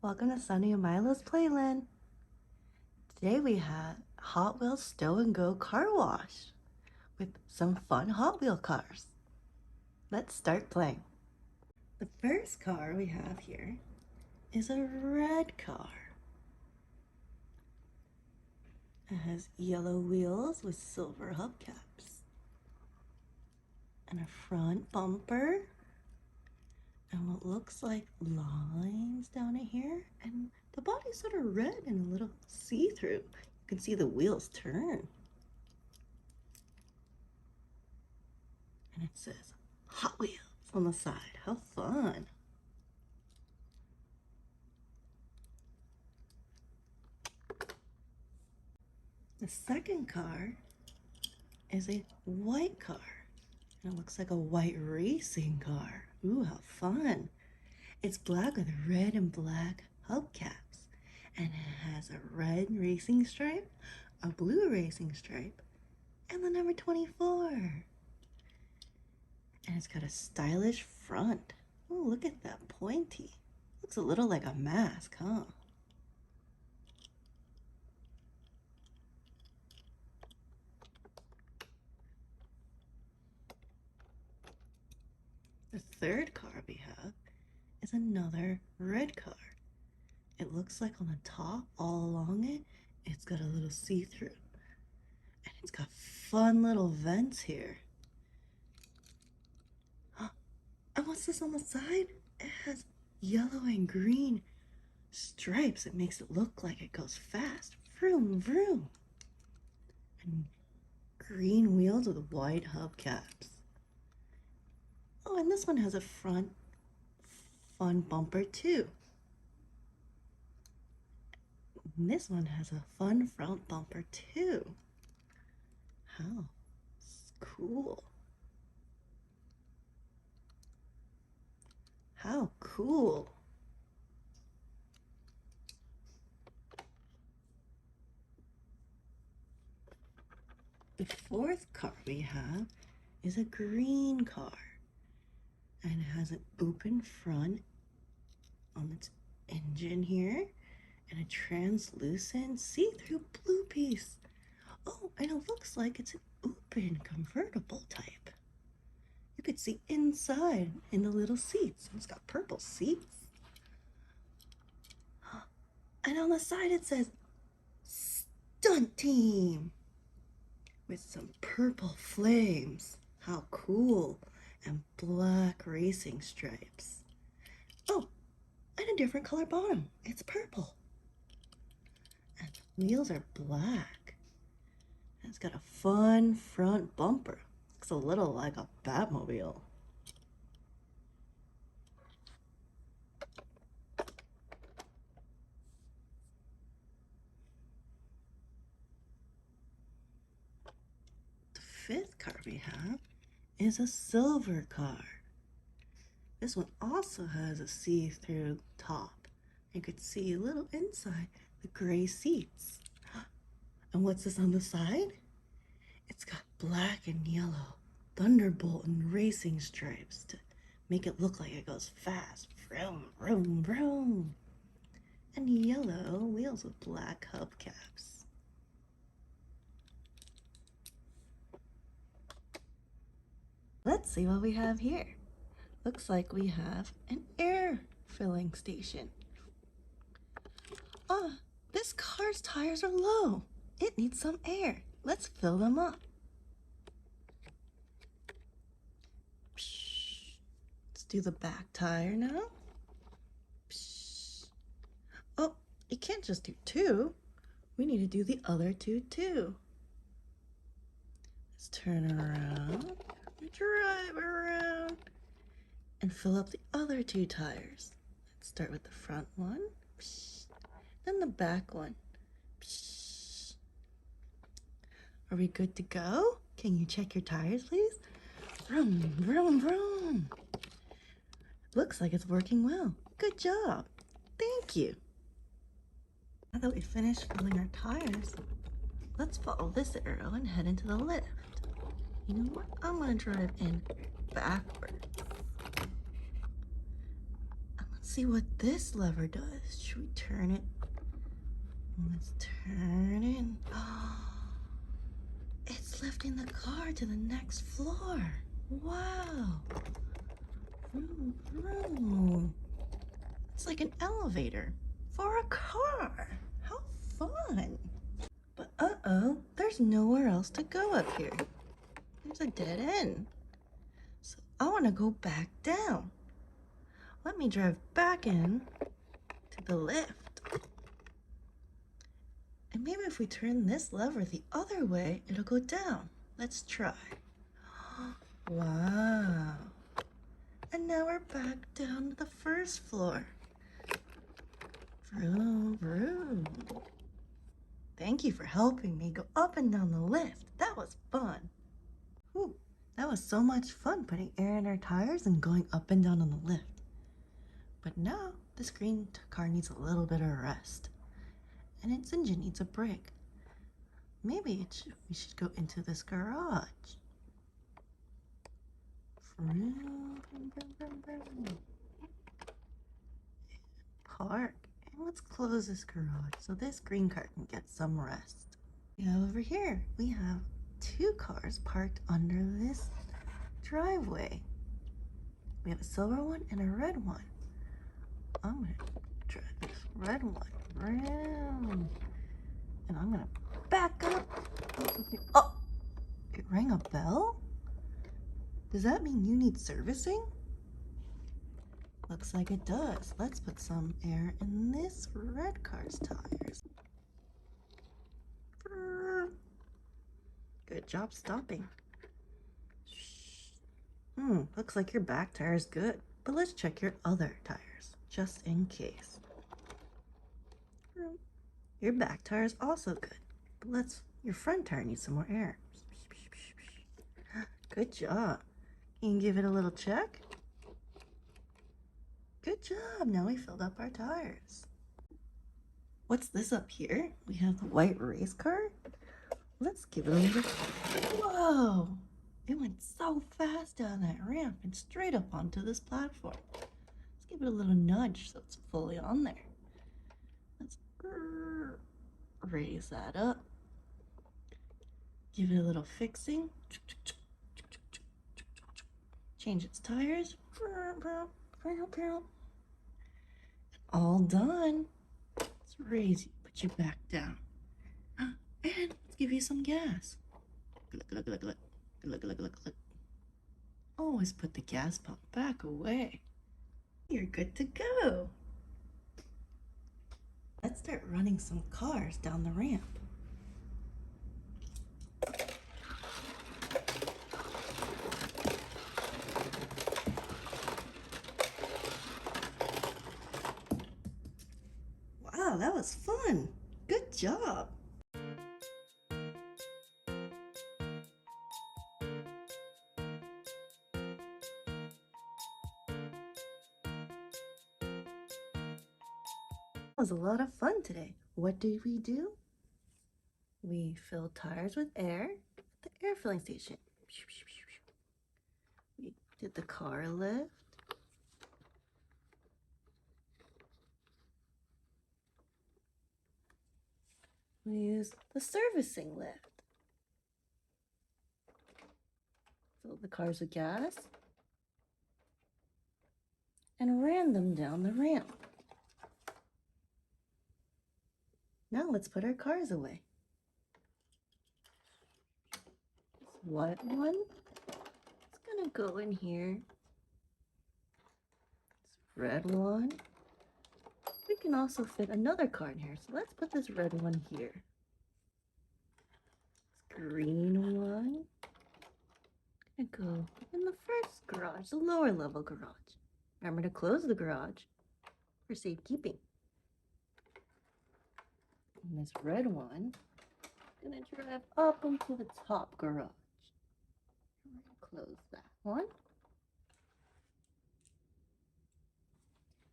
Welcome to Sunny and Milo's Playland. Today we have Hot Wheels Stow and Go car wash with some fun Hot Wheel cars. Let's start playing. The first car we have here is a red car. It has yellow wheels with silver hubcaps and a front bumper and what looks like lines down in here, and the body's sort of red and a little see-through. You can see the wheels turn. And it says Hot Wheels on the side. How fun. The second car is a white car. And it looks like a white racing car. Ooh, how fun. It's black with red and black hubcaps. And it has a red racing stripe, a blue racing stripe, and the number 24. And it's got a stylish front. Oh, look at that pointy. Looks a little like a mask, huh? The third car we have is another red car. It looks like on the top, all along it, it's got a little see-through. And it's got fun little vents here. And what's this on the side? It has yellow and green stripes. It makes it look like it goes fast. Vroom, vroom. And green wheels with white hubcaps. Oh, and this one has a front fun bumper too. And this one has a fun front bumper too. How cool. How cool. The fourth car we have is a green car. And it has an open front on its engine here and a translucent see-through blue piece. Oh, and it looks like it's an open convertible type. You could see inside in the little seats. It's got purple seats. And on the side it says Stunt Team with some purple flames. How cool. And black racing stripes. Oh, and a different color bottom. It's purple. And the wheels are black. And it's got a fun front bumper. Looks a little like a Batmobile. The fifth car we have is a silver car. This one also has a see-through top. You could see a little inside the gray seats. And what's this on the side? It's got black and yellow thunderbolt and racing stripes to make it look like it goes fast. Vroom, vroom, vroom. And yellow wheels with black hubcaps. Let's see what we have here. Looks like we have an air filling station. Ah, this car's tires are low. It needs some air. Let's fill them up. Let's do the back tire now. Oh, you can't just do two. We need to do the other two too. Let's turn around, drive around, and fill up the other two tires. Let's start with the front one, then the back one. Are we good to go? Can you check your tires, please? Vroom, vroom, vroom. Looks like it's working well. Good job. Thank you. Now that we finished filling our tires, let's follow this arrow and head into the lift. You know what? I'm gonna drive in backwards. And see what this lever does. Should we turn it? Let's turn it. Oh, it's lifting the car to the next floor. Wow. Vroom, vroom. It's like an elevator for a car. How fun. But uh-oh, there's nowhere else to go up here. There's a dead end. So I want to go back down. Let me drive back in to the lift. And maybe if we turn this lever the other way, it'll go down. Let's try. Wow. And now we're back down to the first floor. Vroom, vroom. Thank you for helping me go up and down the lift. That was fun. Whew, that was so much fun putting air in our tires and going up and down on the lift. But now this green car needs a little bit of rest. And its engine needs a break. Maybe we should go into this garage. Park. And let's close this garage so this green car can get some rest. Yeah, over here we have 2 cars parked under this driveway. We have a silver one and a red one. I'm gonna drive this red one around. And I'm gonna back up. Oh, it rang a bell? Does that mean you need servicing? Looks like it does. Let's put some air in this red car's tires. Good job stopping. Looks like your back tire is good, but let's check your other tires, just in case. Your back tire is also good, but your front tire needs some more air. Good job. Can you give it a little check? Good job. Now we filled up our tires. What's this up here? We have the white race car. Let's give it a little. Whoa! It went so fast down that ramp and straight up onto this platform. Let's give it a little nudge so it's fully on there. Let's raise that up. Give it a little fixing. Change its tires. All done. Let's raise you, put you back down. And let's give you some gas. Always put the gas pump back away. You're good to go. Let's start running some cars down the ramp. Wow, that was fun. Good job. That was a lot of fun today. What did we do? We filled tires with air at the air filling station. We did the car lift. We used the servicing lift. Filled the cars with gas and ran them down the ramp. Now let's put our cars away. This white one is gonna go in here. This red one. We can also fit another car in here, so let's put this red one here. This green one gonna go in the first garage, the lower level garage. Remember to close the garage for safekeeping. And this red one is gonna drive up into the top garage. I'm gonna close that one.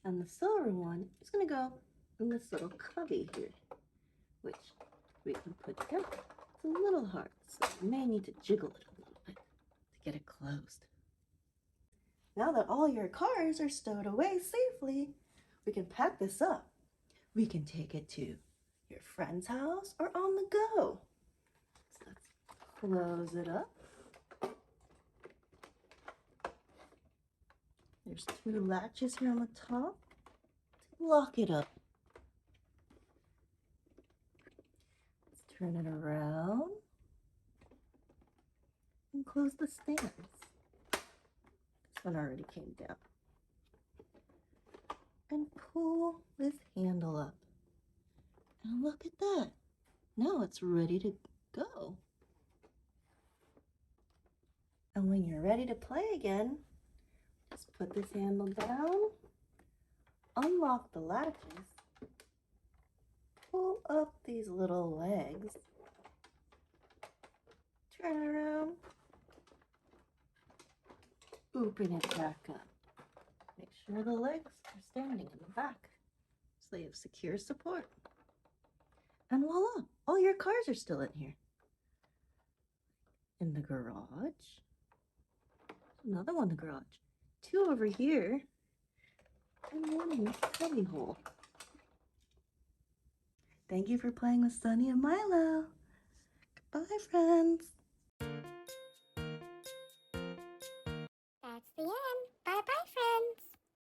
And the silver one is gonna go in this little cubby here, which we can put down. It's a little hard, so you may need to jiggle it a little bit to get it closed. Now that all your cars are stowed away safely, we can pack this up. We can take it to your friend's house or on the go. So let's close it up. There's 2 latches here on the top to lock it up. Let's turn it around and close the stands. This one already came down. And pull this handle up. And look at that. Now it's ready to go. And when you're ready to play again, just put this handle down, unlock the latches, pull up these little legs, turn it around, open it back up. Make sure the legs are standing in the back so they have secure support. And voila, all your cars are still in here. In the garage, another one in the garage, 2 over here, and 1 in the cubby hole. Thank you for playing with Sunny and Milo. Goodbye, friends.